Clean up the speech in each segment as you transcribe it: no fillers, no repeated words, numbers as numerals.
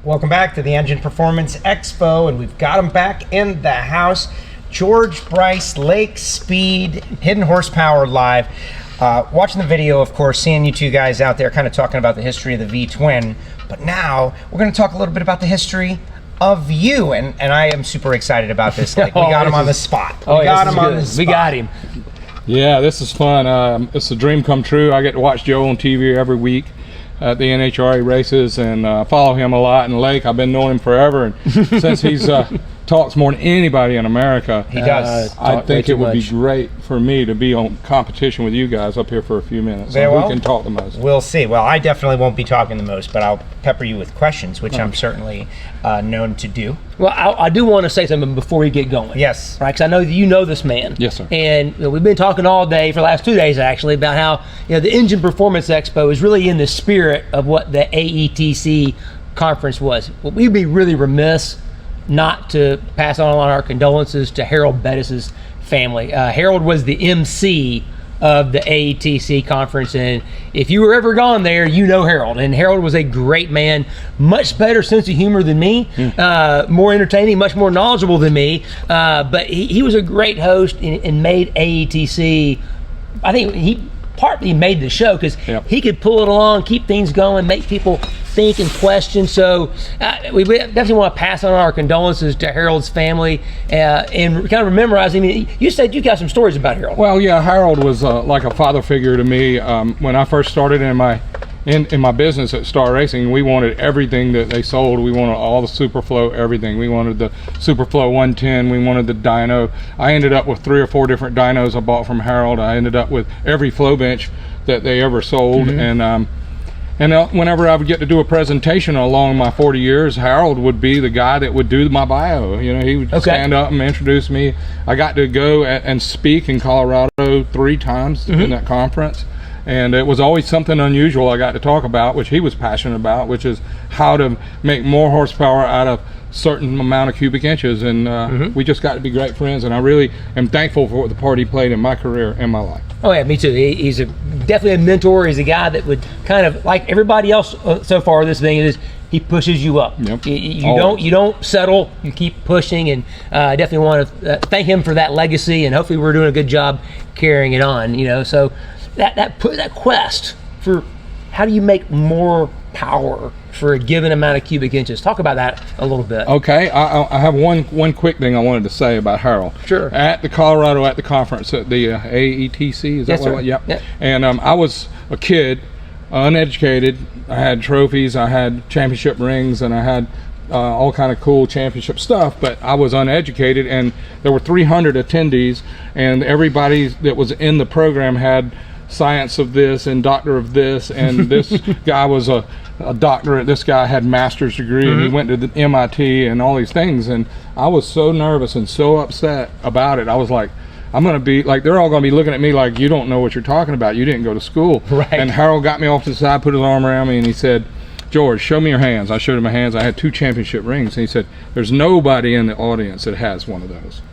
Welcome back to the Engine Performance Expo, and we've got them back in the house. George Bryce, Lake Speed, Hidden Horsepower Live. Watching the video, of course, seeing you two guys out there kind of talking about the history of the V-twin, but now we're going to talk a little bit about the history of you, and I am super excited about this. Like, we got him on the spot. We got him. Yeah, this is fun. It's a dream come true. I get to watch Joe on TV every week at the NHRA races and follow him a lot in Lake. I've been knowing him forever, and since he's talks more than anybody in America. He does. I think it would be great for me to be on competition with you guys up here for a few minutes. Very well. Who can talk the most? We'll see. Well, I definitely won't be talking the most, but I'll pepper you with questions, which I'm certainly known to do. Well, I do want to say something before we get going. Yes. Right, because I know that you know this man. Yes, sir. And we've been talking all day, for the last 2 days actually, about how the Engine Performance Expo is really in the spirit of what the AETC conference was. Well, we'd be really remiss not to pass on our condolences to Harold Bettis's family. Harold was the MC of the AETC conference, and if you were ever gone there, you know Harold. And Harold was a great man, much better sense of humor than me, more entertaining, much more knowledgeable than me, but he was a great host and made AETC, I think he partly made the show because he could pull it along, keep things going, make people think and question. So we definitely want to pass on our condolences to Harold's family and kind of memorize him. You said you got some stories about Harold. Well, yeah, Harold was like a father figure to me. When I first started in my business at Star Racing, we wanted everything that they sold. We wanted all the Superflow, everything. We wanted the Superflow 110. We wanted the dyno. I ended up with 3 or 4 different dynos I bought from Harold. I ended up with every flow bench that they ever sold. And whenever I would get to do a presentation along my 40 years, Harold would be the guy that would do my bio. He would stand up and introduce me. I got to go and speak in Colorado 3 times in that conference. And it was always something unusual I got to talk about, which he was passionate about, which is how to make more horsepower out of certain amount of cubic inches. And we just got to be great friends. And I really am thankful for what the part he played in my career and my life. Oh yeah, me too. He's definitely a mentor. He's a guy that would kind of, like everybody else so far, this thing is he pushes you up. Yep. You don't settle. You keep pushing, and I definitely want to thank him for that legacy. And hopefully we're doing a good job carrying it on. So that quest for how do you make more power for a given amount of cubic inches. Talk about that a little bit. Okay, I have one quick thing I wanted to say about Harold. Sure. At the conference at the AETC, is that what it was? Yep. And I was a kid, uneducated. I had trophies, I had championship rings, and I had all kind of cool championship stuff, but I was uneducated, and there were 300 attendees, and everybody that was in the program had science of this and doctor of this, and this guy was a doctorate, this guy had master's degree, and he went to the MIT and all these things, and I was so nervous and so upset about it. I was like, I'm gonna be like, they're all gonna be looking at me like, you don't know what you're talking about, you didn't go to school. Right. And Harold got me off to the side, put his arm around me, and he said, George, show me your hands. I showed him my hands. I had 2 championship rings, and he said, there's nobody in the audience that has one of those.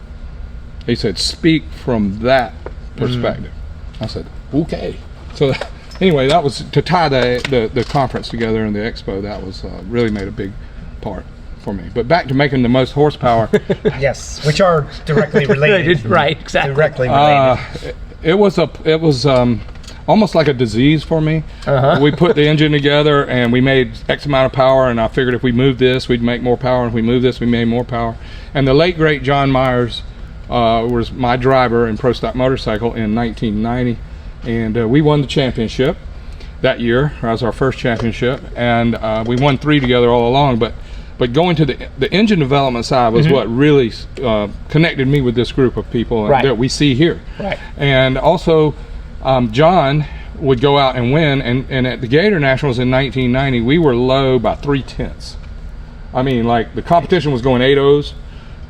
He said, speak from that perspective. I said, okay. So anyway, that was to tie the conference together and the expo. That was really made a big part for me. But back to making the most horsepower. Yes, which are directly related. Right, exactly. Directly related. It was almost like a disease for me. We put the engine together and we made X amount of power, and I figured if we moved this, we'd make more power. If we moved this, we made more power. And the late great John Myers was my driver in Pro Stock Motorcycle in 1990, and we won the championship that year. That was our first championship, and we won 3 together all along. But going to the engine development side was what really connected me with this group of people that we see here. Right. And also, John would go out and win, and at the Gator Nationals in 1990, we were low by 3/10. I mean, like, the competition was going 8.0s.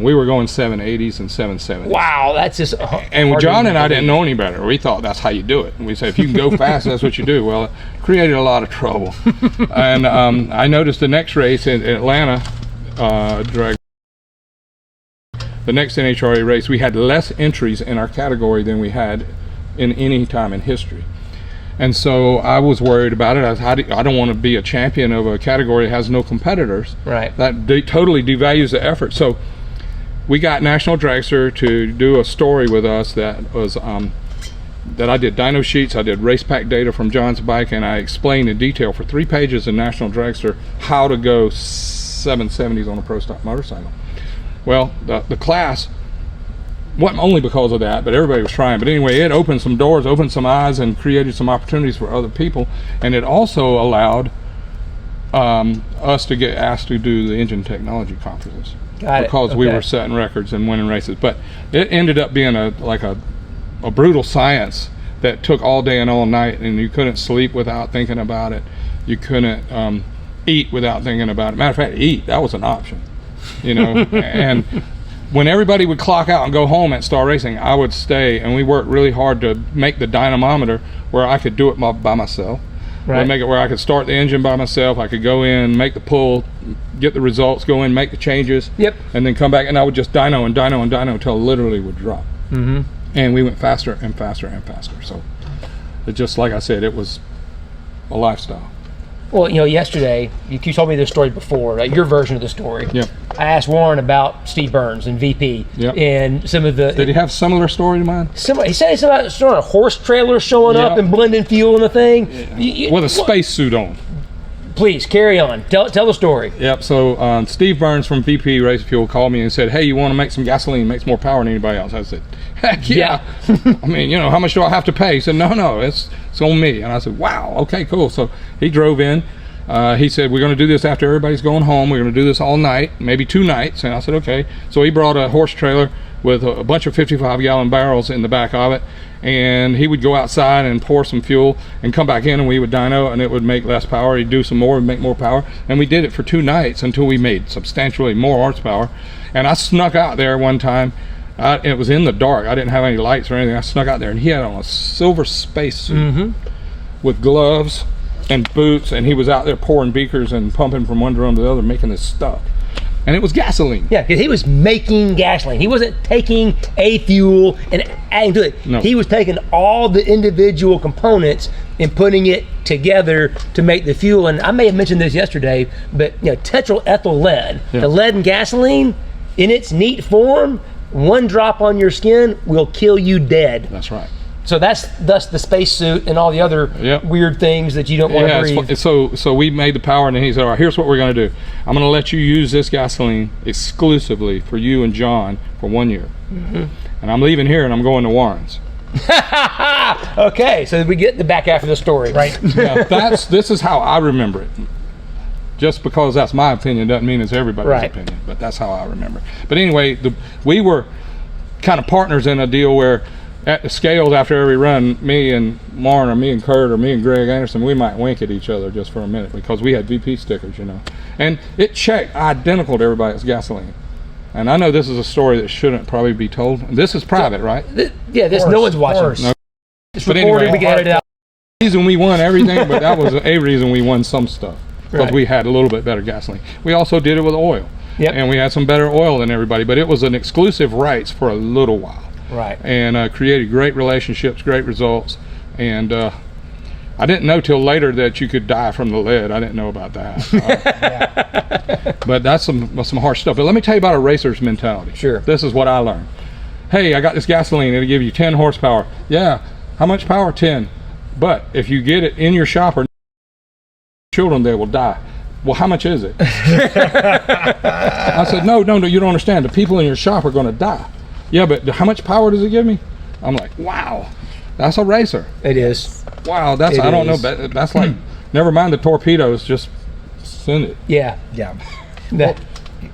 We were going 780s and 770s. Wow, that's just and John and I didn't know any better. We thought that's how you do it. And we said, if you can go fast, that's what you do. Well, it created a lot of trouble. And I noticed the next race in Atlanta, the next NHRA race, we had less entries in our category than we had in any time in history. And so I was worried about it. I don't want to be a champion of a category that has no competitors. Right. That totally devalues the effort. So we got National Dragster to do a story with us that was that I did dyno sheets, I did race pack data from John's bike, and I explained in detail for 3 pages in National Dragster how to go 770s on a Pro Stock motorcycle. Well, the class wasn't only because of that, but everybody was trying. But anyway, it opened some doors, opened some eyes, and created some opportunities for other people. And it also allowed us to get asked to do the engine technology conferences. Because we were setting records and winning races. But it ended up being a brutal science that took all day and all night, and you couldn't sleep without thinking about it. You couldn't eat without thinking about it. Matter of fact, eat, that was an option, you know. And when everybody would clock out and go home at Star Racing, I would stay, and we worked really hard to make the dynamometer where I could do it by myself. Right. Make it where I could start the engine by myself. I could go in, make the pull, get the results, go in, make the changes, and then come back, and I would just dyno and dyno and dyno until it literally would drop. Mm-hmm. And we went faster and faster and faster. So it just, like I said, it was a lifestyle. Well, you know, yesterday, you told me this story before, your version of the story. Yep. I asked Warren about Steve Burns and VP. Yep. And some of the... Did he have a similar story to mine? He said something about sort of a horse trailer showing up and blending fuel in the thing. Yeah. With a space suit on. Please, carry on. Tell the story. Yep, so Steve Burns from VP Race Fuel called me and said, hey, you want to make some gasoline, makes more power than anybody else? I said, heck yeah. I mean, you know, how much do I have to pay? He said, no, it's on me. And I said, wow, okay, cool. So he drove in. He said, we're going to do this after everybody's going home. We're going to do this all night, maybe 2 nights. And I said, okay. So he brought a horse trailer with a bunch of 55-gallon barrels in the back of it. And he would go outside and pour some fuel and come back in, and we would dyno, and it would make less power. He'd do some more and make more power. And we did it for 2 nights until we made substantially more horsepower. And I snuck out there one time. It was in the dark. I didn't have any lights or anything. I snuck out there, and he had on a silver space suit with gloves and boots, and he was out there pouring beakers and pumping from one drum to the other, making this stuff. And it was gasoline. Yeah, because he was making gasoline. He wasn't taking a fuel and adding to it. No. He was taking all the individual components and putting it together to make the fuel. And I may have mentioned this yesterday, but you know, tetraethyl lead, the lead in gasoline, in its neat form, 1 drop on your skin will kill you dead. That's right. So that's thus the spacesuit and all the other weird things that you don't want to breathe. So we made the power, and then he said, all right, here's what we're going to do. I'm going to let you use this gasoline exclusively for you and John for 1 year. And I'm leaving here, and I'm going to Warren's. Okay, so we get the back half of the story. Right. Yeah, this is how I remember it. Just because that's my opinion doesn't mean it's everybody's opinion, but that's how I remember it. But anyway, we were kind of partners in a deal where at the scales after every run, me and Lauren or me and Kurt or me and Greg Anderson, we might wink at each other just for a minute because we had VP stickers, you know. And it checked identical to everybody's gasoline. And I know this is a story that shouldn't probably be told. This is private, right? No one's watching. No. It's recorded, anyway, we can edit it out. The reason we won everything, but that was a reason we won some stuff. Because we had a little bit better gasoline. We also did it with oil. And we had some better oil than everybody, but it was an exclusive rights for a little while. Right. And created great relationships, great results. And I didn't know till later that you could die from the lead. I didn't know about that. But that's some harsh stuff. But let me tell you about a racer's mentality. Sure. This is what I learned. Hey, I got this gasoline. It'll give you 10 horsepower. Yeah. How much power? 10. But if you get it in your shop or children, they will die. Well, how much is it? I said, no, you don't understand. The people in your shop are going to die. Yeah, but how much power does it give me? I'm like, wow, that's a racer. It is. Wow, I don't know, that's like, never mind the torpedoes, just send it. Yeah. Well,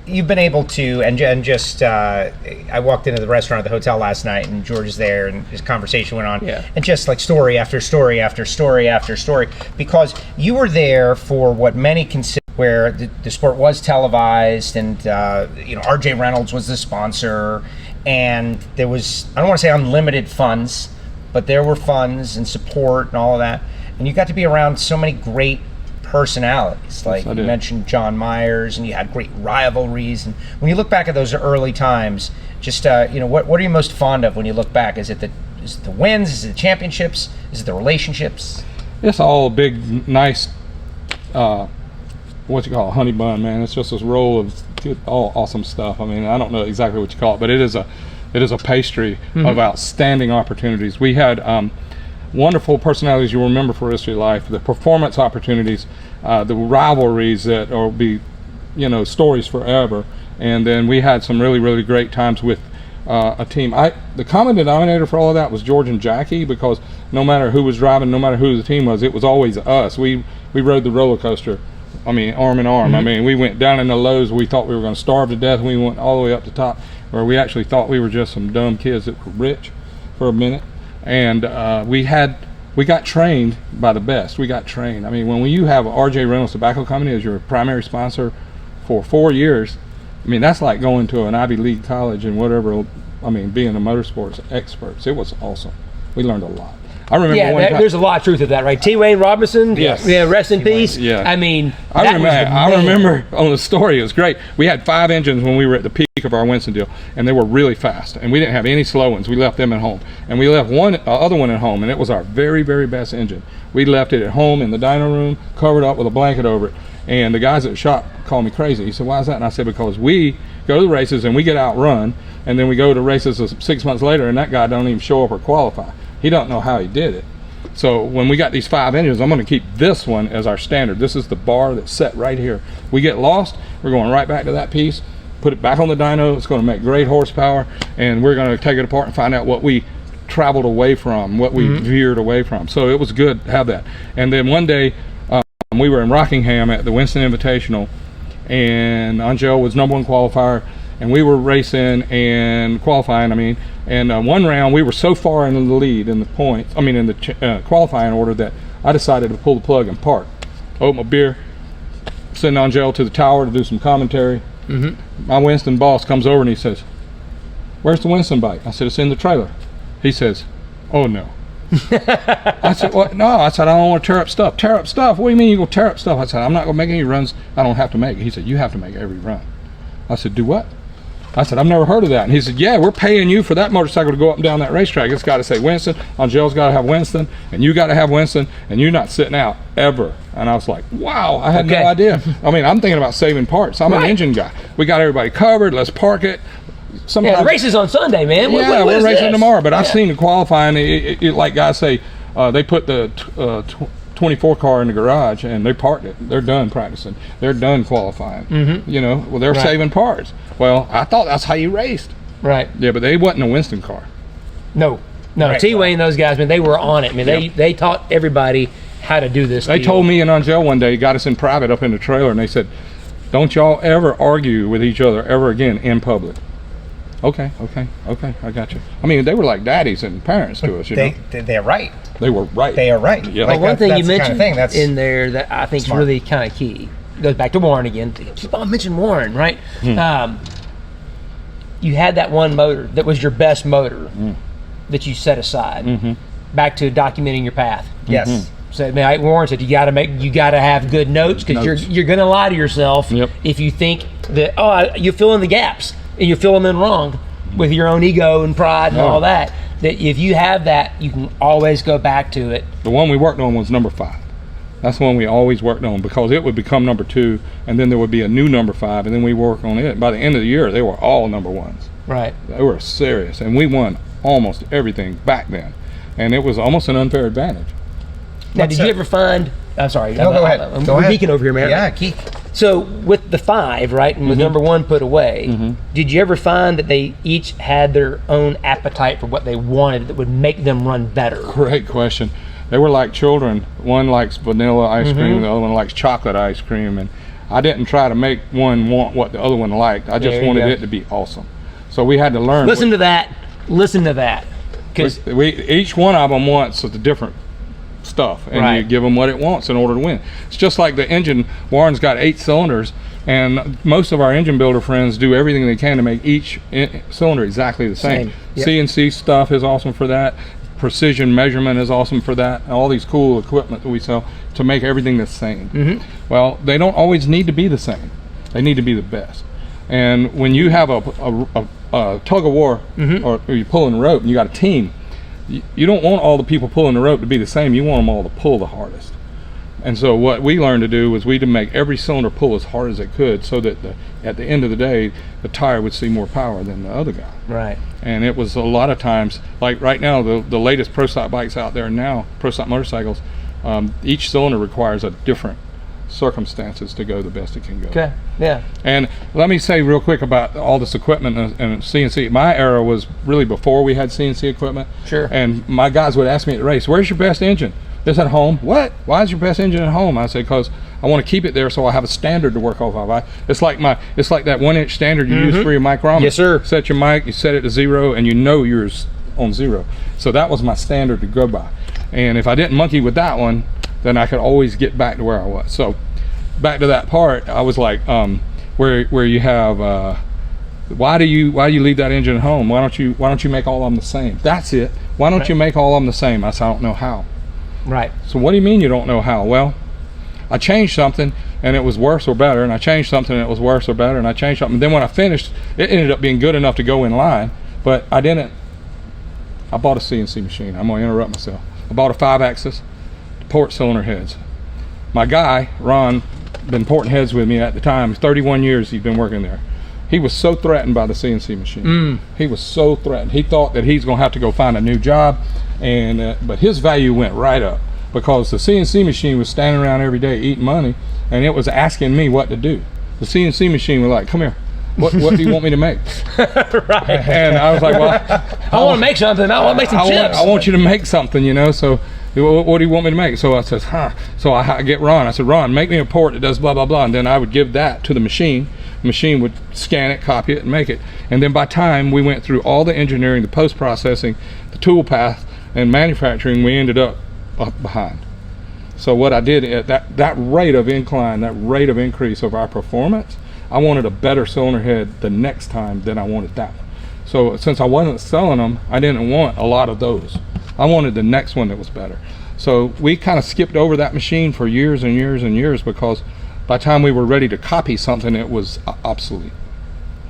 you've been able to, and just, I walked into the restaurant at the hotel last night, and George is there, and his conversation went on, and just like story after story after story after story, because you were there for what many consider where the sport was televised, and RJ Reynolds was the sponsor, and there was, I don't want to say unlimited funds, but there were funds and support and all of that, and you got to be around so many great personalities, like you mentioned John Myers, and you had great rivalries. And when you look back at those early times, just what are you most fond of when you look back? Is it the wins? Is it the championships? Is it the relationships? It's all big, nice, what you call a honey bun, man. It's just this roll of good, all awesome stuff. I mean, I don't know exactly what you call it, but it is a pastry of outstanding opportunities. We had wonderful personalities you'll remember for the rest of your life. The performance opportunities, the rivalries that will be, you know, stories forever. And then we had some really, really great times with a team. The common denominator for all of that was George and Jackie, because no matter who was driving, no matter who the team was, it was always us. We rode the roller coaster. I mean, arm in arm. I mean, we went down in the lows. We thought we were going to starve to death. We went all the way up to top, where we actually thought we were just some dumb kids that were rich for a minute. And we got trained by the best. We got trained. I mean, when you have RJ Reynolds Tobacco Company as your primary sponsor for 4 years, I mean, that's like going to an Ivy League college and whatever. I mean, being a motorsports experts. It was awesome. We learned a lot. I remember one time, there's a lot of truth to that, right? T. Wayne Robinson, yes. Yeah, rest in peace. Yeah. I mean, I remember on the story, it was great. We had 5 engines when we were at the peak of our Winston deal, and they were really fast, and we didn't have any slow ones. We left them at home, and we left one other one at home, and it was our very, very best engine. We left it at home in the dyno room, covered up with a blanket over it, and the guys at the shop called me crazy. He said, why is that? And I said, because we go to the races and we get outrun, and then we go to races 6 months later, and that guy don't even show up or qualify. He don't know how he did it. So when we got these 5 engines, I'm going to keep this one as our standard. This is the bar that's set right here. We get lost, we're going right back to that piece, put it back on the dyno. It's going to make great horsepower, and we're going to take it apart and find out what we traveled away from, what we veered away from. So it was good to have that. And then one day, we were in Rockingham at the Winston Invitational, and Angel was #1 qualifier, and we were racing and qualifying, and one round we were so far in the lead in the points, in the qualifying order, that I decided to pull the plug and park. Open my beer, send Angel to the tower to do some commentary. My Winston boss comes over and he says, where's the Winston bike? I said, it's in the trailer. He says, oh no. I said, what? No. I said, I don't want to tear up stuff. Tear up stuff? What do you mean you're going to tear up stuff? I said, I'm not going to make any runs I don't have to make. He said, you have to make every run. I said, do what? I said, I've never heard of that. And he said, yeah, we're paying you for that motorcycle to go up and down that racetrack. It's got to say Winston. Angel's got to have Winston, and you got to have Winston, and you're not sitting out ever. And I was like, wow, I had no idea. I'm thinking about saving parts. I'm an engine guy. We got everybody covered. Let's park it. Sometimes, the race is on Sunday, man. Yeah, we're racing tomorrow. But I've seen the qualifying. Like guys say, they put the 24 car in the garage and they parked it. They're done practicing. They're done qualifying. You know, well, they're saving parts. Well, I thought that's how you raced. Right. Yeah, but they wasn't a Winston car. No. Right. T-Wayne, those guys, man, they were on it. They taught everybody how to do this. They told me and Angel one day, got us in private up in the trailer, and they said, don't y'all ever argue with each other ever again in public. Okay, I got you. They were like daddies and parents to us, you know. They're right. They were right. They are right. Yeah. Well, one thing you mentioned kind of in there that I think is really kind of key, goes back to Warren again. Keep on mentioning Warren, right? You had that one motor that was your best motor that you set aside. Back to documenting your path. Yes. So Warren said you got to have good notes, because you're going to lie to yourself if you think that you fill in the gaps and you fill them in wrong with your own ego and pride and all that. That if you have that, you can always go back to it. The one we worked on was number 5. That's the one we always worked on, because it would become number 2, and then there would be a new number 5, and then we work on it. By the end of the year, they were all number 1s. Right. They were serious, and we won almost everything back then, and it was almost an unfair advantage. Now, did you ever find? I'm sorry. No, go ahead. I'm geeking over here, man. Yeah, geek. So with the 5, right, and with number 1 put away, did you ever find that they each had their own appetite for what they wanted that would make them run better? Great question. They were like children. One likes vanilla ice cream, the other one likes chocolate ice cream, and I didn't try to make one want what the other one liked. I just wanted it to be awesome. So we had to learn. Listen to that. Because each one of them wants the different stuff, and you give them what it wants in order to win. It's just like the engine. Warren's got 8 cylinders, and most of our engine builder friends do everything they can to make each cylinder exactly the same. CNC stuff is awesome for that. Precision measurement is awesome for that. All these cool equipment that we sell to make everything the same. Well, they don't always need to be the same. They need to be the best. And when you have a tug of war, or you're pulling a rope and you got a team, you don't want all the people pulling the rope to be the same. You want them all to pull the hardest. And so what we learned to do was we to make every cylinder pull as hard as it could, so that at the end of the day, the tire would see more power than the other guy. Right. And it was a lot of times, like right now, the latest Pro Stock bikes out there now, Pro Stock motorcycles, each cylinder requires a different circumstances to go the best it can go. Okay. Yeah. And let me say real quick about all this equipment and CNC. My era was really before we had CNC equipment. Sure. And my guys would ask me at the race, "Where's your best engine?" It's at home. What? Why is your best engine at home? I say, because I want to keep it there so I have a standard to work off of. It's like that 1-inch standard you use for your micrometer. Yes, sir. Set your mic, you set it to 0, and you know you're on 0. So that was my standard to go by. And if I didn't monkey with that one, then I could always get back to where I was. So back to that part, I was like, where you have, why do you leave that engine at home? Why don't you make all of them the same? That's it. Why don't you make all of them the same? I said, I don't know how. Right. So what do you mean you don't know how? Well, I changed something and it was worse or better, and I changed something and it was worse or better, and I changed something. And then when I finished, it ended up being good enough to go in line, but I bought a CNC machine. I'm gonna interrupt myself. I bought a 5-axis port cylinder heads. My guy, Ron, been porting heads with me at the time. 31 years he's been working there. He was so threatened by the CNC machine. He was so threatened. He thought that he's gonna have to go find a new job, and but his value went right up because the CNC machine was standing around every day eating money, and it was asking me what to do. The CNC machine was like, "Come here. What do you want me to make?" Right. And I was like, "Well, I want to make something. I want to make some chips. I want you to make something, So what do you want me to make?" So I said, So I get Ron. I said, "Ron, make me a port that does blah, blah, blah." And then I would give that to the machine. The machine would scan it, copy it, and make it. And then by time we went through all the engineering, the post-processing, the tool path, and manufacturing, we ended up behind. So what I did at that rate of incline, that rate of increase of our performance, I wanted a better cylinder head the next time than I wanted that one. So since I wasn't selling them, I didn't want a lot of those. I wanted the next one that was better. So we kind of skipped over that machine for years and years and years, because by the time we were ready to copy something, it was obsolete.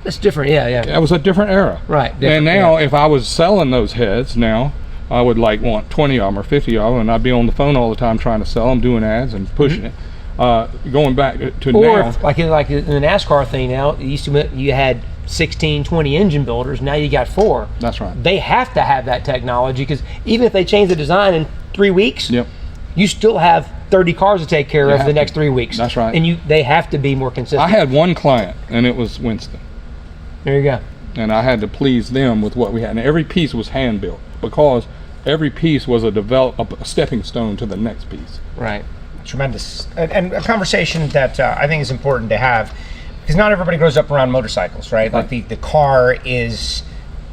That's different. Yeah. It was a different era. Right. And now if I was selling those heads now, I would want 20 of them or 50 of them, and I'd be on the phone all the time trying to sell them, doing ads and pushing it. Going back to now. Or like in the NASCAR thing now, you had 16, 20 engine builders. Now you got 4. That's right. They have to have that technology, because even if they change the design in 3 weeks, you still have 30 cars to take care of the next 3 weeks. That's right. And they have to be more consistent. I had one client, and it was Winston. There you go. And I had to please them with what we had. And every piece was hand built, because every piece was a stepping stone to the next piece. Right. Tremendous. And a conversation that I think is important to have, because not everybody grows up around motorcycles, right? Like the car is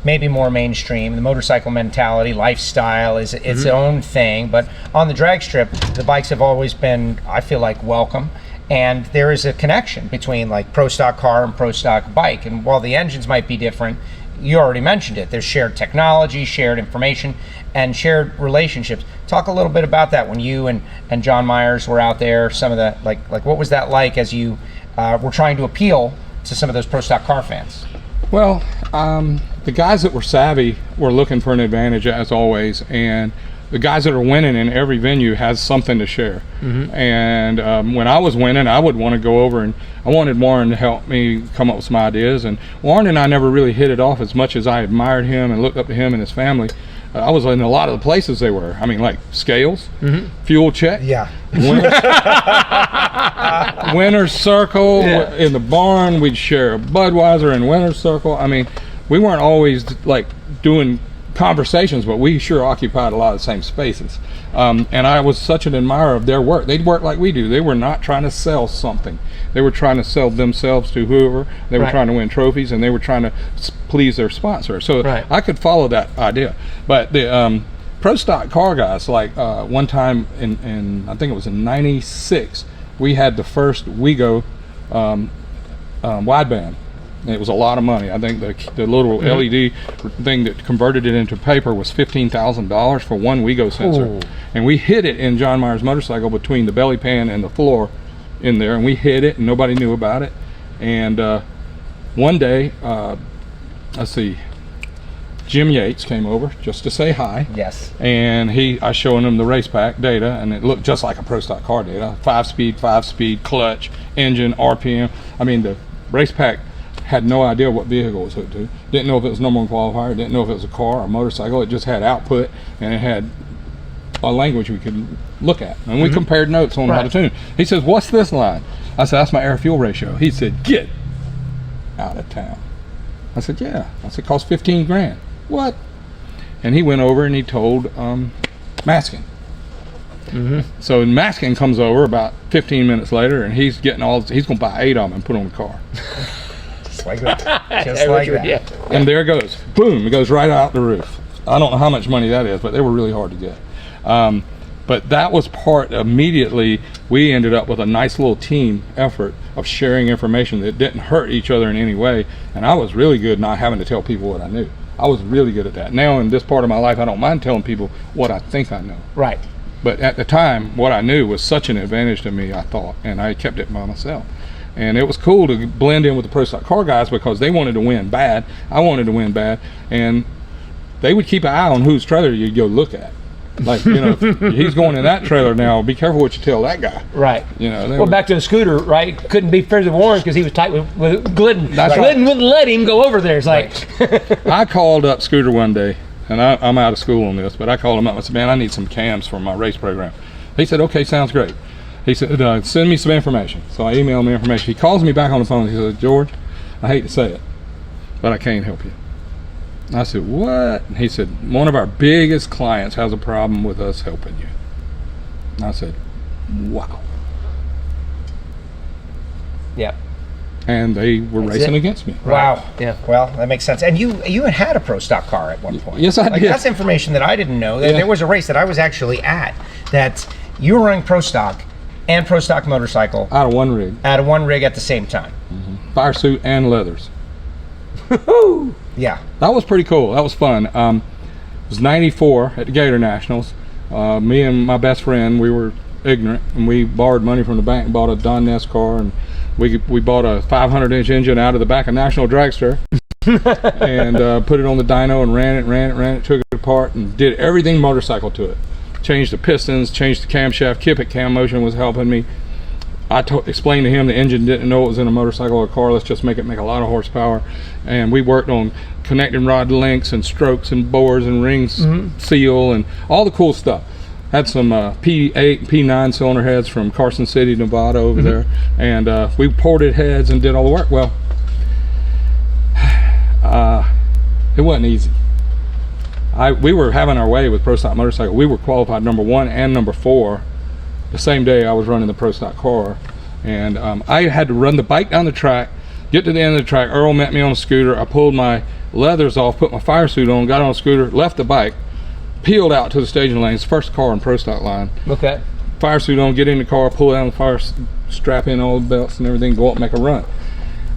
maybe more mainstream. The motorcycle mentality, lifestyle is its own thing. But on the drag strip, the bikes have always been, I feel like, welcome. And there is a connection between like Pro Stock car and Pro Stock bike. And while the engines might be different, you already mentioned it. There's shared technology, shared information, and shared relationships. Talk a little bit about that when you and John Myers were out there. Some of the like what was that like as you were trying to appeal to some of those Pro Stock car fans? Well, the guys that were savvy were looking for an advantage, as always, and the guys that are winning in every venue has something to share. And when I was winning, I would want to go over, and I wanted Warren to help me come up with some ideas. And Warren and I never really hit it off as much as I admired him and looked up to him and his family. I was in a lot of the places they were. I mean, like Scales, Fuel Check, Winner's Circle. In the barn, we'd share a Budweiser and Winner's Circle. I mean, we weren't always like doing conversations, but we sure occupied a lot of the same spaces. And I was such an admirer of their work. They'd work like we do. They were not trying to sell something. They were trying to sell themselves to whoever. They were trying to win trophies, and they were trying to please their sponsor. So I could follow that idea. But the Pro Stock car guys, like one time in I think it was in '96, we had the first WeGo wideband. It was a lot of money. I think the little LED thing that converted it into paper was $15,000 for one WeGo sensor. And we hid it in John Myers' motorcycle between the belly pan and the floor in there, and we hid it, and nobody knew about it. And one day, let's see, Jim Yates came over just to say hi. Yes. And I showing him the race pack data, and it looked just like a Pro Stock car data. 5-speed, clutch, engine, RPM. I mean, the race pack had no idea what vehicle it was hooked to. Didn't know if it was number one qualifier, didn't know if it was a car or a motorcycle. It just had output, and it had a language we could look at. And we compared notes on how to tune. He says, "What's this line?" I said, "That's my air-fuel ratio." He said, "Get out of town." I said, "Yeah." I said, "Cost 15 grand. What?" And he went over and he told Maskin. So Maskin comes over about 15 minutes later, and he's getting he's going to buy 8 of them and put on the car. Just like that. Just like that. Yeah. And there it goes. Boom, it goes right out the roof. I don't know how much money that is, but they were really hard to get. But that was immediately we ended up with a nice little team effort of sharing information that didn't hurt each other in any way. And I was really good not having to tell people what I knew. I was really good at that. Now in this part of my life, I don't mind telling people what I think I know. Right. But at the time, what I knew was such an advantage to me, I thought, and I kept it by myself. And it was cool to blend in with the Pro Stock car guys because they wanted to win bad. I wanted to win bad. And they would keep an eye on whose trailer you'd go look at. Like, you know, if he's going in that trailer now, be careful what you tell that guy. Right. You know. Well, back to the scooter, right? Couldn't be further warned because he was tight with Glidden. That's right. Glidden wouldn't let him go over there. It's like. I called up Scooter one day, and I'm out of school on this, but I called him up and said, "Man, I need some cams for my race program." He said, "Okay, sounds great." He said, "Send me some information." So I emailed him information. He calls me back on the phone. He said, "George, I hate to say it, but I can't help you." I said, "What?" And he said, "One of our biggest clients has a problem with us helping you." And I said, "Wow." Yeah. And they were racing against me. Wow. Yeah. Well, that makes sense. And you had a Pro Stock car at one point. Yes, I did. That's information that I didn't know. Yeah. There was a race that I was actually at that you were running Pro Stock and Pro Stock motorcycle Out of one rig. out of one rig at the same time. Fire suit and leathers. Yeah. That was pretty cool. That was fun. It was 94 at the Gator Nationals. Me and my best friend, we were ignorant, and we borrowed money from the bank and bought a Don Ness car, and we bought a 500-inch engine out of the back of National Dragster and put it on the dyno and ran it, took it apart, and did everything motorcycle to it. Changed the pistons, changed the camshaft. Kip at Cam Motion was helping me. I explained to him the engine didn't know it was in a motorcycle or car. Let's just make it make a lot of horsepower. And we worked on connecting rod links and strokes and bores and rings seal and all the cool stuff. Had some P8, P9 cylinder heads from Carson City, Nevada over there. And we ported heads and did all the work. Well, it wasn't easy. We were having our way with Pro Stock Motorcycle. We were qualified number 1 and number 4 the same day I was running the Pro Stock car. And I had to run the bike down the track, get to the end of the track. Earl met me on a scooter. I pulled my leathers off, put my fire suit on, got on a scooter, left the bike, peeled out to the staging lanes, first car in Pro Stock line. Okay. Fire suit on, get in the car, pull down the fire, strap in all the belts and everything, go up and make a run.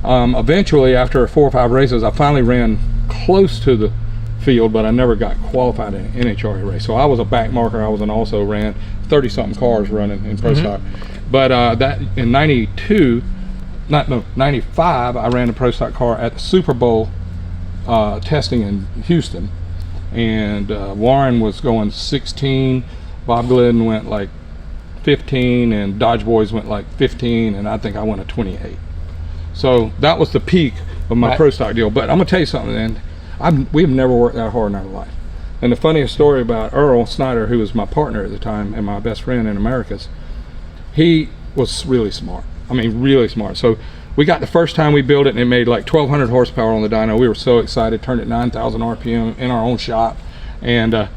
Eventually, after 4 or 5 races, I finally ran close to the field, but I never got qualified in an NHRA race. So I was a back marker. I was an also ran 30-something cars running in Pro Stock. But that in 95, I ran a Pro Stock car at the Super Bowl testing in Houston. And Warren was going 16, Bob Glidden went like 15, and Dodge Boys went like 15, and I think I went a 28. So that was the peak of my Pro Stock deal. But I'm gonna tell you something, then. We've never worked that hard in our life. And the funniest story about Earl Snyder, who was my partner at the time and my best friend in Americas, he was really smart. I mean, really smart. So we got the first time we built it, and it made like 1,200 horsepower on the dyno. We were so excited, turned it 9,000 RPM in our own shop. And I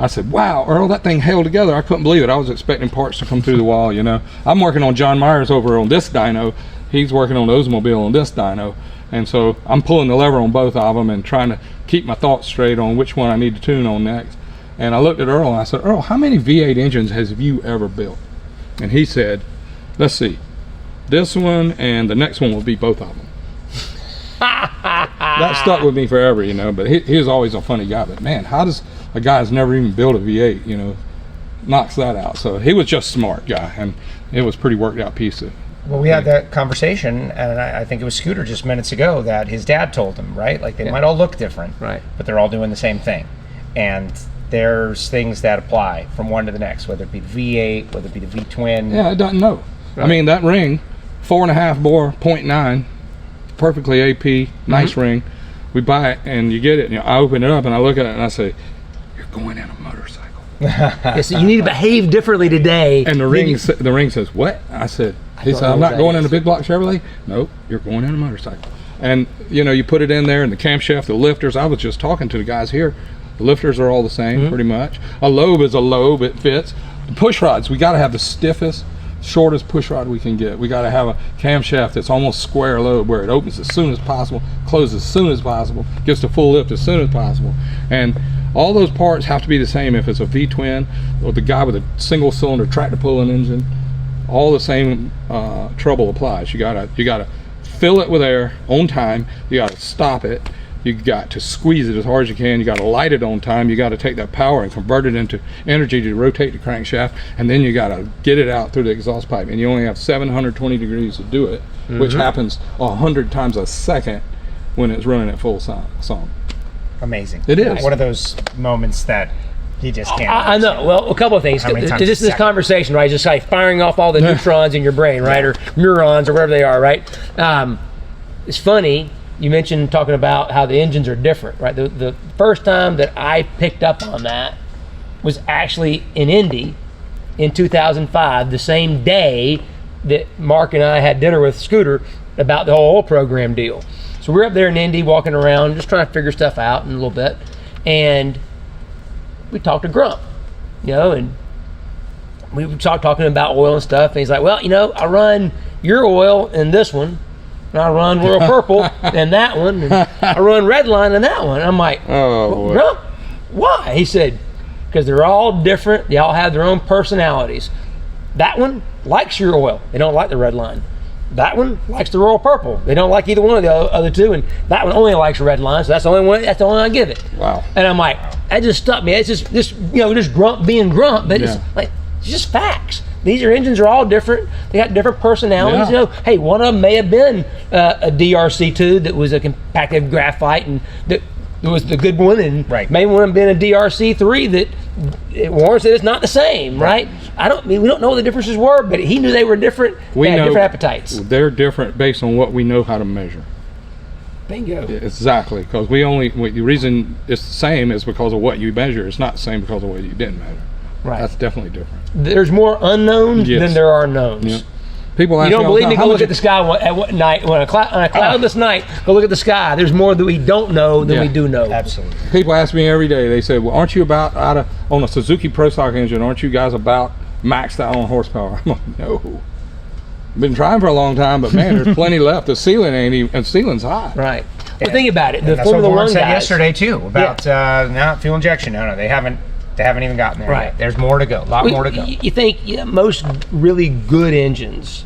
said, "Wow, Earl, that thing held together." I couldn't believe it. I was expecting parts to come through the wall, you know. I'm working on John Myers over on this dyno. He's working on the Oldsmobile on this dyno. And so I'm pulling the lever on both of them and trying to keep my thoughts straight on which one I need to tune on next. And I looked at Earl and I said, "Earl, how many V8 engines have you ever built?" And he said, "Let's see, this one and the next one will be both of them." That stuck with me forever, you know. But he was always a funny guy. But man, how does a guy who's never even built a V8, you know, knocks that out? So he was just a smart guy, and it was a pretty worked out piece of Well, we had that conversation, and I think it was Scooter just minutes ago that his dad told him, right? Like they might all look different, Right. but they're all doing the same thing. And there's things that apply from one to the next, whether it be the V8, whether it be the V-twin. Yeah, it doesn't know. I mean, that ring, 4.5 bore, 0.9, perfectly AP, nice ring. We buy it, and you get it, and I open it up, and I look at it, and I say, "You're going in a motorcycle." Yeah, so you need to behave differently today. And the ring says, "What?" I said, he said, "I'm not going in a big block Chevrolet." "Nope, you're going in a motorcycle." And you know, you put it in there, and the camshaft, the lifters. I was just talking to the guys here. The lifters are all the same, pretty much. A lobe is a lobe; it fits. The push rods, we got to have the stiffest, shortest push rod we can get. We got to have a camshaft that's almost square lobe, where it opens as soon as possible, closes as soon as possible, gets to full lift as soon as possible, and all those parts have to be the same. If it's a V-twin or the guy with a single cylinder tractor pulling engine, all the same trouble applies. You gotta fill it with air on time. You gotta stop it. You got to squeeze it as hard as you can. You got to light it on time. You got to take that power and convert it into energy to rotate the crankshaft, and then you got to get it out through the exhaust pipe. And you only have 720 degrees to do it, which happens 100 times a second when it's running at full song. Amazing. It is. One of those moments that he just can't. I know. Well, a couple of things. How many To times a this second? conversation, right? Just like firing off all the neutrons in your brain, right, or neurons, or whatever they are, right? It's funny. You mentioned talking about how the engines are different, right? The first time that I picked up on that was actually in Indy in 2005, the same day that Mark and I had dinner with Scooter about the whole oil program deal. So we're up there in Indy walking around, just trying to figure stuff out in a little bit. And we talked to Grump, you know, and we were talking about oil and stuff. And he's like, well, you know, I run your oil in this one. And I run Royal Purple and that one. And I run Redline and that one. And I'm like, Oh, boy. Grump, why? He said, because they're all different. They all have their own personalities. That one likes your oil. They don't like the Redline. That one likes the Royal Purple. They don't like either one of the other two. And that one only likes Redline. So that's the only one. That's the only one I give it. Wow. And I'm like, that just stuck me. It's just you know, just Grump being Grump. But it's like, it's just facts. These engines are all different. They got different personalities. Yeah. You know, hey, one of them may have been a DRC2 that was a compacted graphite, and that was the good one, and may one have been a DRC3 that it warrants that it's not the same, right? We don't know what the differences were, but he knew they were different. They had different appetites. They're different based on what we know how to measure. Bingo. Exactly, because the reason it's the same is because of what you measure. It's not the same because of what you didn't measure. Right. That's definitely different. There's more unknowns than there are knowns. Yeah. People ask You don't me all the believe me? time, Go how look at the sky on a cloudless night. Go look at the sky. There's more that we don't know than we do know. Absolutely. People ask me every day. They say, "Well, aren't you about on a Suzuki Pro Stock engine? Aren't you guys about maxed out on horsepower?" I'm like, no. Been trying for a long time, but man, there's plenty left. The ceiling ain't even, and ceiling's high. Right. Well, think about it. And The that's what Formula Warren One said guys. yesterday too about not fuel injection. No, they haven't even gotten there yet. There's more to go. A lot more to go. You think most really good engines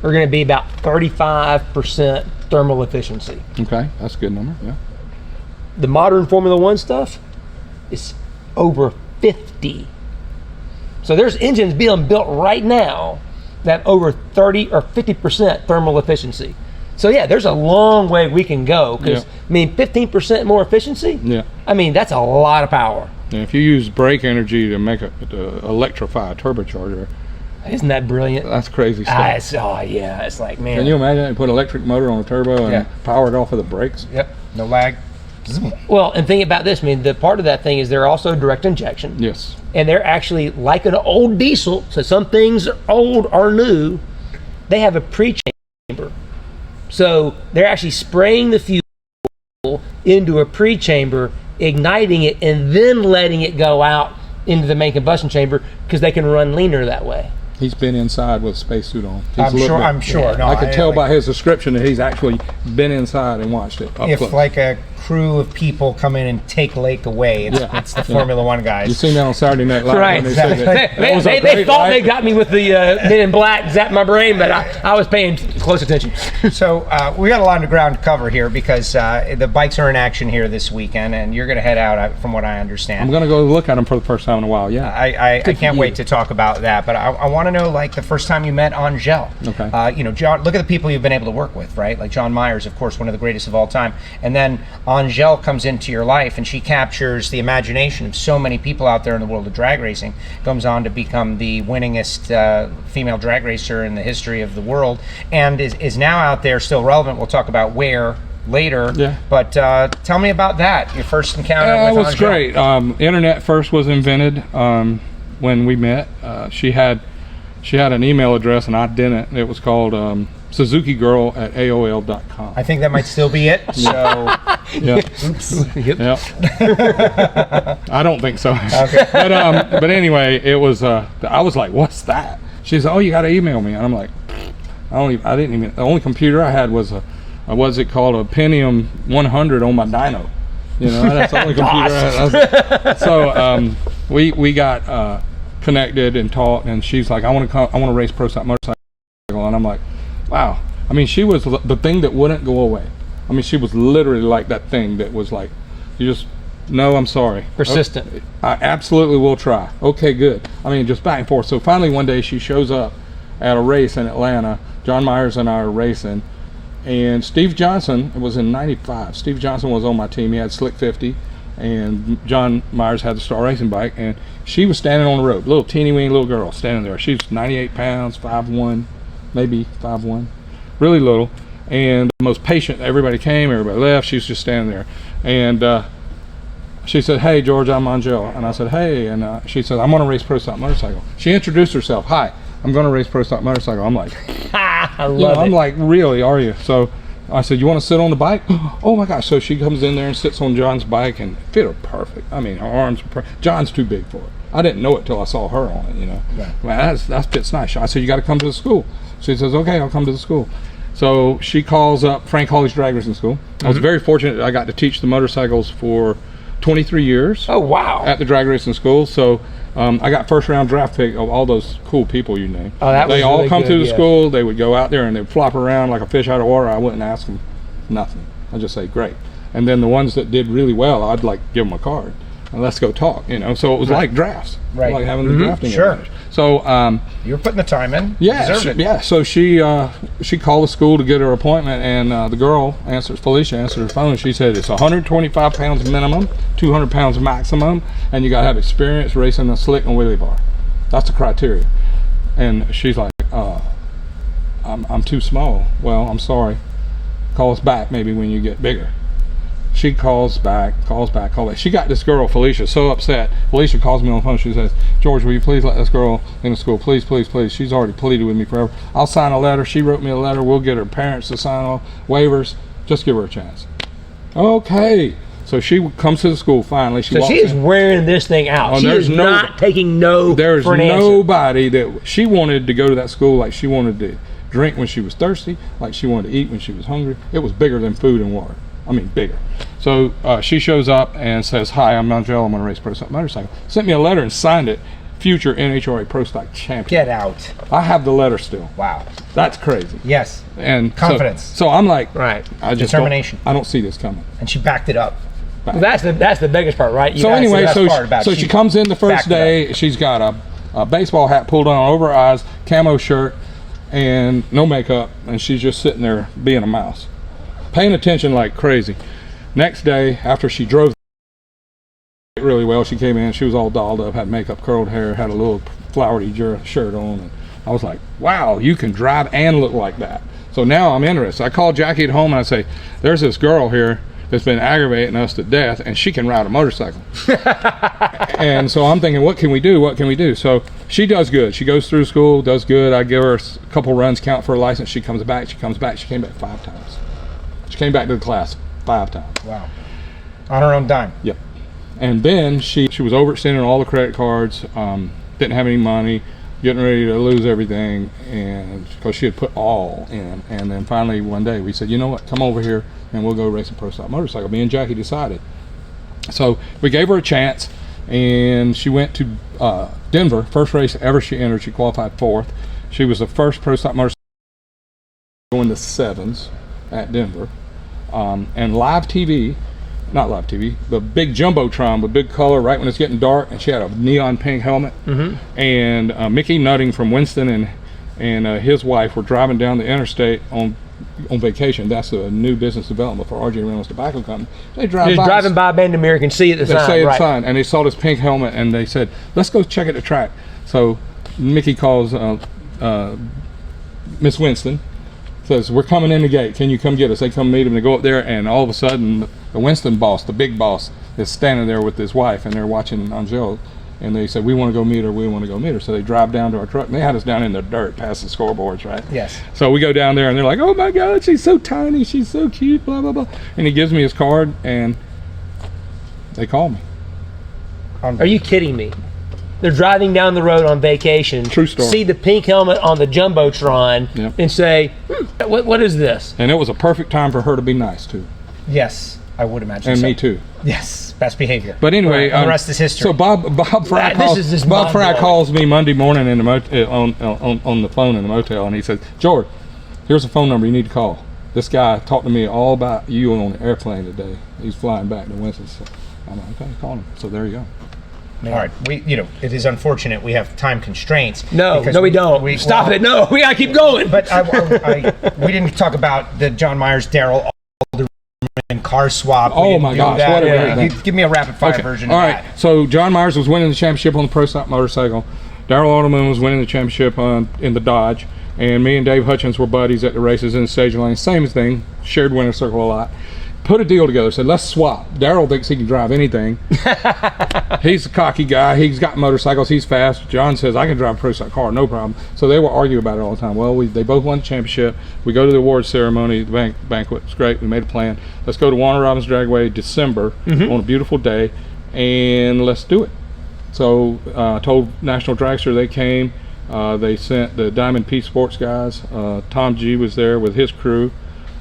are going to be about 35% thermal efficiency. Okay, that's a good number. Yeah. The modern Formula One stuff is over 50. So there's engines being built right now that have over 30 or 50% thermal efficiency. So yeah, there's a long way we can go because I mean 15% more efficiency. Yeah. I mean that's a lot of power. And if you use brake energy to electrify a turbocharger, isn't that brilliant? That's crazy stuff. It's like, man. Can you imagine you put an electric motor on a turbo and power it off of the brakes? Yep. No lag. Well, and think about this. I mean, the part of that thing is they're also direct injection. Yes. And they're actually like an old diesel. So some things are old or new. They have a pre-chamber. So they're actually spraying the fuel into a pre-chamber, igniting it, and then letting it go out into the main combustion chamber because they can run leaner that way. He's been inside with a spacesuit on. I'm sure. Yeah. No, I could tell by his description that he's actually been inside and watched it up if close. like a crew of people come in and take Lake away. It's the Formula One guys. You seen that on Saturday Night Live. Right. When they said that. They thought they got me with the Men in Black zapped my brain, but I was paying close attention. So we got a lot of ground to cover here because the bikes are in action here this weekend, and you're going to head out, from what I understand. I'm going to go look at them for the first time in a while, yeah. I can't wait to talk about that, but I want to know, like, the first time you met Angel. Okay. You know, John, look at the people you've been able to work with, right? Like John Myers, of course, one of the greatest of all time. And then Angel comes into your life, and she captures the imagination of so many people out there in the world of drag racing, goes on to become the winningest female drag racer in the history of the world, and is now out there still relevant. We'll talk about where later. Yeah. But tell me about that, your first encounter with Angel. It was great. Internet first was invented when we met. She had an email address and I didn't. It was called SuzukiGirl@AOL.com. I think that might still be it. So yeah. Oops. Yep. I don't think so. Okay. But anyway, it was I was like, what's that? She said, oh, you got to email me. And I'm like, I didn't even, the only computer I had was what's it called, a Pentium 100 on my dyno. You know, that's the only computer I had. So we got connected and talked, and she's like, I want to race pro stock motorcycle. And I'm like, wow. I mean, she was the thing that wouldn't go away. I mean, she was literally like that thing that was like, you just, no, I'm sorry. Persistent. Okay, I absolutely will try. Okay, good. I mean, just back and forth. So finally one day she shows up at a race in Atlanta. John Myers and I are racing, and Steve Johnson, it was in '95. Steve Johnson was on my team. He had Slick 50, and John Myers had the Star Racing bike, and she was standing on the road, little teeny weeny little girl standing there. She's 98 pounds, 5'1", maybe 5'1", really little, and the most patient. Everybody came, everybody left. She was just standing there, and she said, hey, George, I'm Angel. And I said, hey, and she said, I'm going to race pro stock motorcycle. She introduced herself. Hi, I'm going to race pro stock motorcycle. I'm like, I love it. I'm like, really, are you? So I said, you want to sit on the bike? Oh my gosh. So she comes in there and sits on John's bike, and it fit her perfect. I mean, her arms were John's too big for it. I didn't know it till I saw her on it, you know. Right. Man, that fits nice. I said, you got to come to the school. She says, okay, I'll come to the school. So she calls up Frank Hawley's drag racing school. I was very fortunate that I got to teach the motorcycles for 23 years. Oh, wow. At the drag racing school. So I got first round draft pick of all those cool people you name. Oh, that was They all really come good, to the yeah. school. They would go out there and they'd flop around like a fish out of water. I wouldn't ask them nothing. I'd just say, great. And then the ones that did really well, I'd like give them a card and let's go talk, you know. So it was like drafts. Right. Like having the drafting. Sure. advantage. So you were putting the time in. yeah, so she called the school to get her appointment, and the girl Felicia answered her phone, and she said it's 125 pounds minimum, 200 pounds maximum, and you got to have experience racing a slick and wheelie bar. That's the criteria. And she's like, I'm too small. Well, I'm sorry. Call us back maybe when you get bigger. She calls back. She got this girl, Felicia, so upset. Felicia calls me on the phone. She says, George, will you please let this girl in the school? Please, please, please. She's already pleaded with me forever. I'll sign a letter. She wrote me a letter. We'll get her parents to sign all waivers. Just give her a chance. Okay. So she comes to the school finally. She is wearing this thing out. She is not taking no There's for an answer. nobody that she wanted to go to that school like she wanted to drink when she was thirsty, like she wanted to eat when she was hungry. It was bigger than food and water. I mean, bigger. So she shows up and says, hi, I'm Angel. I'm going to race pro stock motorcycle. Sent me a letter and signed it. Future NHRA Pro Stock champion. Get out. I have the letter still. Wow. That's crazy. Yes. And confidence. So I'm like, right. Determination. I don't see this coming. And she backed it up. Well, that's the biggest part, right? So anyway, so she comes in the first day. She's got a baseball hat pulled on over her eyes, camo shirt, and no makeup, and she's just sitting there being a mouse, paying attention like crazy. Next day, after she drove really well, she came in, she was all dolled up, had makeup, curled hair, had a little flowery shirt on, and I was like, wow, you can drive and look like that. So now I'm interested. I called Jackie at home and I say, there's this girl here that's been aggravating us to death, and she can ride a motorcycle. And so I'm thinking, what can we do? So she does good. She goes through school, does good. I give her a couple runs, count for a license. She comes back. She came back 5 times. She came back to the class 5 times. Wow. On her own dime. Yep. And then she was overextending all the credit cards, didn't have any money, getting ready to lose everything, and because she had put all in. And then finally one day we said, you know what, come over here and we'll go race a pro stock motorcycle. Me and Jackie decided. So we gave her a chance, and she went to Denver. First race ever she entered. She qualified 4th. She was the first pro stock motorcycle going to 7s at Denver. And live TV, not live TV, the big Jumbotron with big color right when it's getting dark, and she had a neon pink helmet. And Mickey Nutting from Winston and his wife were driving down the interstate on vacation. That's the new business development for R.J. Reynolds Tobacco Company. They drive by, driving by Bandamere can see the sign. They say the sign, and they saw this pink helmet, and they said, let's go check at the track. So Mickey calls Miss Winston, says, we're coming in the gate, can you come get us? They come meet him. They go up there, and all of a sudden the Winston boss, the big boss, is standing there with his wife, and they're watching Angel, and they said, we want to go meet her. So they drive down to our truck, and they had us down in the dirt past the scoreboards, right? Yes. So we go down there, and they're like, oh my God, she's so tiny, she's so cute, blah blah blah. And he gives me his card, and they call me. Are you kidding me? They're driving down the road on vacation. True story. See the pink helmet on the Jumbotron, and say, what is this? And it was a perfect time for her to be nice too. Yes, I would imagine. And so. me too. Yes, best behavior. But anyway, the rest is history. So Bob Fry calls me Monday morning in the on the phone in the motel, and he says, George, here's a phone number you need to call. This guy talked to me all about you on the airplane today. He's flying back to Winston. So I'm like, okay, call him. So there you go. All right, it is unfortunate we have time constraints. No, we don't. Stop it. No, we gotta keep going. But we didn't talk about the John Myers, Darrell Alderman car swap. Oh my gosh, what a great thing. Give me a rapid fire version of that. All right, so John Myers was winning the championship on the pro stock motorcycle. Darrell Alderman was winning the championship in the Dodge, and me and Dave Hutchins were buddies at the races in the stage lane. Same thing, shared winner circle a lot. Put a deal together, said let's swap. Darrell thinks he can drive anything. He's a cocky guy, he's got motorcycles, he's fast. John says I can drive a pro stock car, no problem. So they will argue about it all the time. Well, they both won the championship. We go to the awards ceremony, the banquet, it's great, we made a plan. Let's go to Warner Robins Dragway December on a beautiful day, and let's do it. So I told National Dragster they came. They sent the Diamond P Sports guys. Tom G was there with his crew.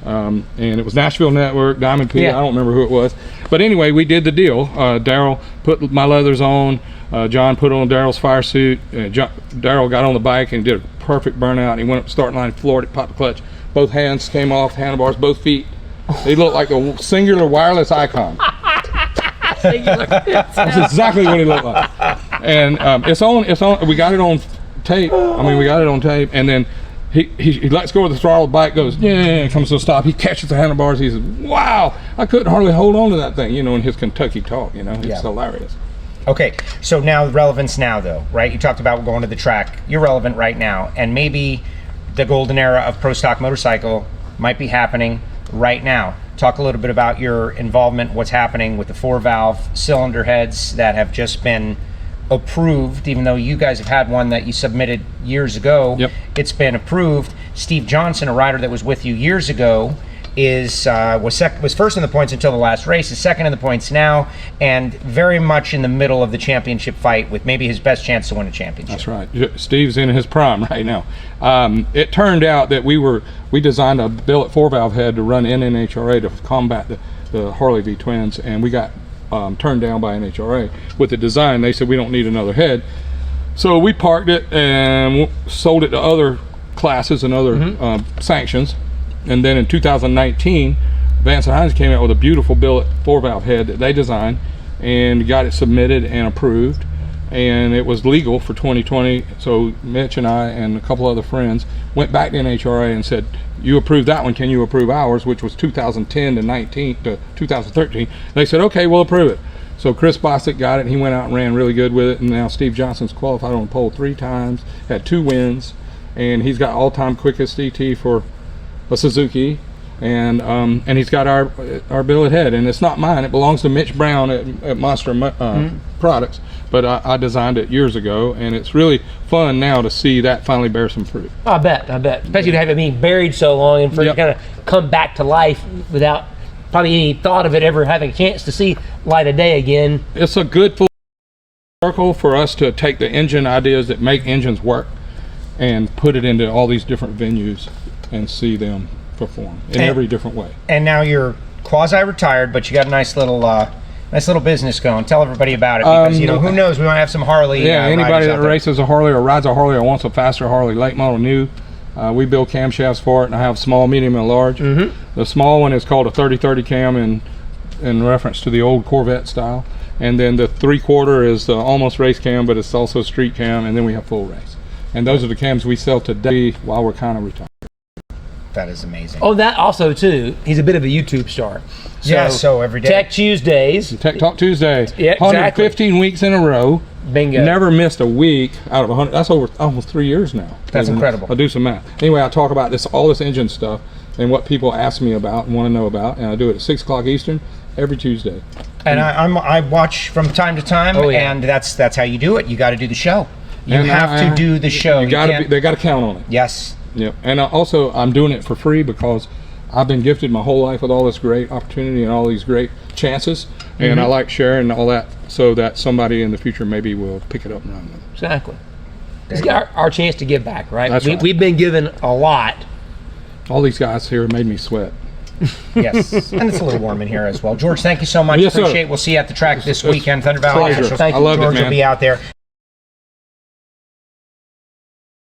And it was Nashville Network, Diamond P, I don't remember who it was. But anyway, we did the deal. Darrell put my leathers on, John put on Darrell's fire suit, Darrell got on the bike and did a perfect burnout. He went up the starting line, floored it, popped the clutch. Both hands came off, handlebars, both feet. He looked like a singular wireless icon. That's exactly what he looked like. And it's on, we got it on tape. We got it on tape, and then he lets go of the throttle, the bike goes, comes to a stop. He catches the handlebars. He says, wow, I couldn't hardly hold on to that thing, in his Kentucky talk, it's hilarious. Okay, so now relevance now though, right? You talked about going to the track. You're relevant right now, and maybe the golden era of pro stock motorcycle might be happening right now. Talk a little bit about your involvement, what's happening with the 4-valve cylinder heads that have just been approved, even though you guys have had one that you submitted years ago. It's been approved. Steve Johnson, a rider that was with you years ago, was first in the points until the last race, is second in the points now, and very much in the middle of the championship fight with maybe his best chance to win a championship. That's right. Steve's in his prime right now. It turned out that we designed a billet 4-valve head to run in NHRA to combat the Harley V twins, and we got turned down by NHRA with the design. They said we don't need another head, so we parked it and sold it to other classes and other sanctions. And then in 2019, Vance and Hines came out with a beautiful billet 4-valve head that they designed and got it submitted and approved, and it was legal for 2020. So Mitch and I and a couple other friends went back to NHRA and said, you approved that one, can you approve ours, which was 2010 to 2013. They said, okay, we'll approve it. So Chris Bostic got it, and he went out and ran really good with it, and now Steve Johnson's qualified on the pole 3 times, had 2 wins, and he's got all-time quickest ET for a Suzuki, and he's got our billet head, and it's not mine, it belongs to Mitch Brown at Monster Products, but I designed it years ago, and it's really fun now to see that finally bear some fruit. I bet, especially to have it being buried so long and for it to kind of come back to life without probably any thought of it ever having a chance to see light of day again. It's a good full circle for us to take the engine ideas that make engines work and put it into all these different venues and see them perform in every different way. And now you're quasi-retired, but you got a nice little business going. Tell everybody about it, because you know, who knows, we might have some Harley. Yeah, anybody riders that out there. races a Harley or rides a Harley or wants a faster Harley, late model new, we build camshafts for it, and I have small, medium, and large. The small one is called a 30-30 cam in reference to the old Corvette style, and then the 3/4 is the almost race cam, but it's also street cam, and then we have full race. And those are the cams we sell today while we're kind of retired. That is amazing. Oh, that also too. He's a bit of a YouTube star. So every day. Tech Tuesdays. Tech Talk Tuesday. Yeah, exactly. 115 weeks in a row. Bingo. Never missed a week out of 100. That's over almost 3 years now. That's incredible. I'll do some math. Anyway, I talk about all this engine stuff and what people ask me about and want to know about, and I do it at 6 o'clock Eastern every Tuesday. And I watch from time to time, and that's how you do it. You got to do the show. You have to do the show. They got to count on it. Yes. Yep. And also, I'm doing it for free because I've been gifted my whole life with all this great opportunity and all these great chances, and I like sharing all that so that somebody in the future maybe will pick it up and run with it. Exactly. It's our chance to give back, right? That's right. We've been given a lot. All these guys here made me sweat. Yes. And it's a little warm in here as well. George, thank you so much. Yes, sir. Appreciate it. We'll see you at the track this weekend. Thunder Valley Pleasure. Nationals. I love it, George man. will be out there.